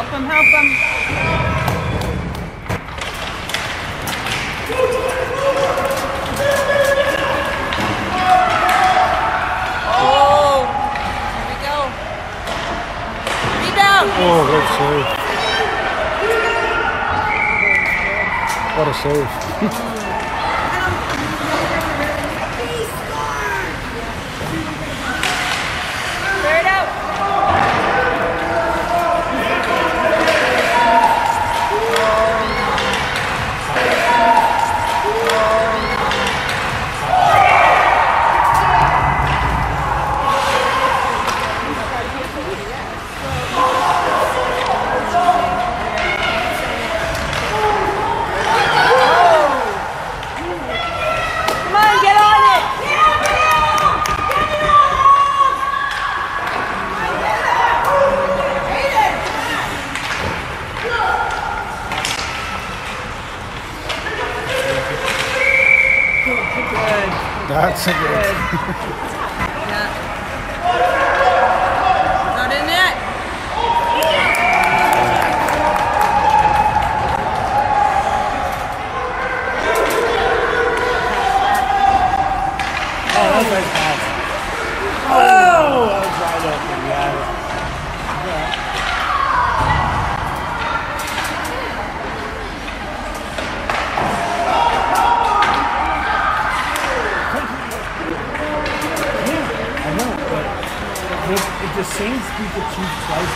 Help him, help him. Oh, here we go. Rebound. Oh, great save. What a save. Third out. Come on, get on it. Good. That's a good. Yeah. Not in it. Oh, that was a nice pass. Oh, that was wide open. Yeah. I know, but if the Saints beat the Chiefs twice,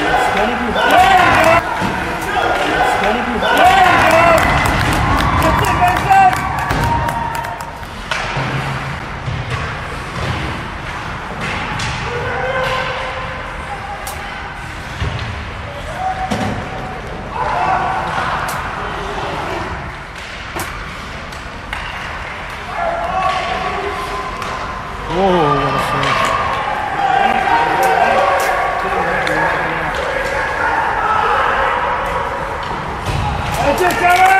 it's gonna be hard. It's gonna be hard. That's it, that's it. Whoa, what a save. That's it, Trevor!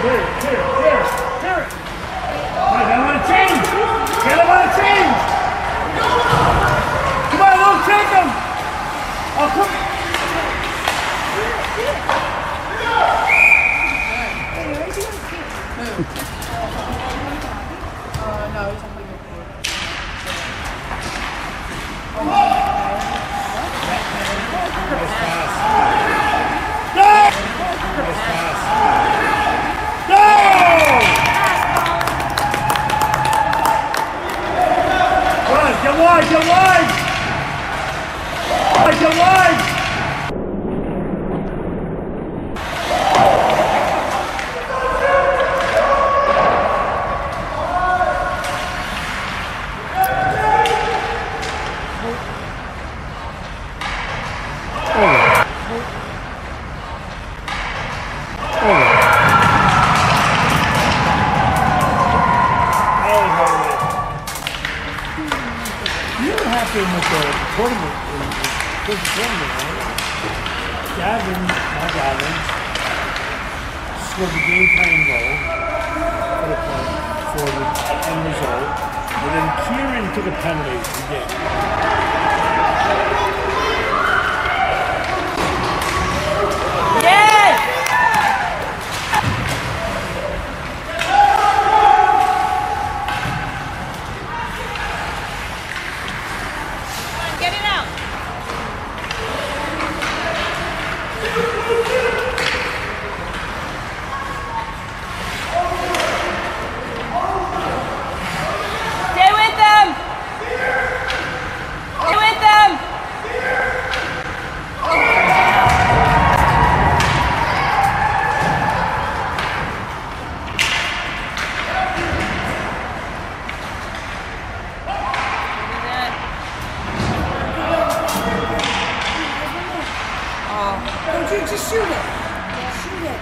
Clear. I want to change. Get him on a change. Come on, Luke, take him. Oh, come. No, it's something Get wide! Get wide! Scored the game-tying goal for the end result, and then Kieran took a penalty again. Get it out. Stay with them. Stay with them. Just shoot it. Shoot it.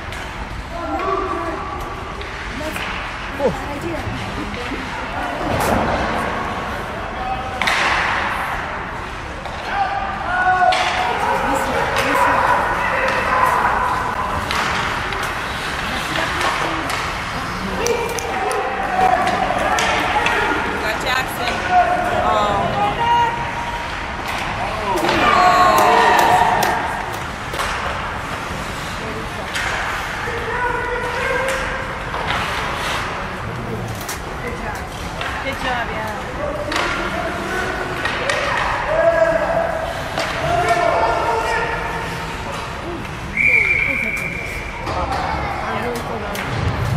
That's a bad idea.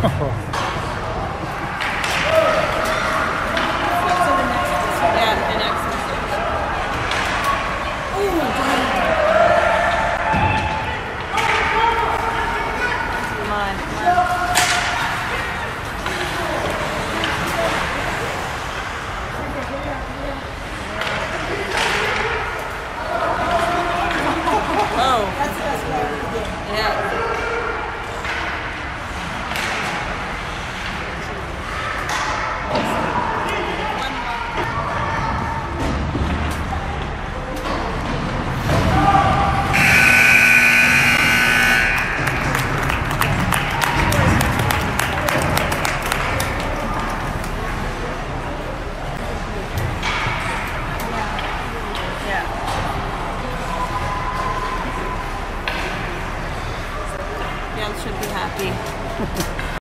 Oh.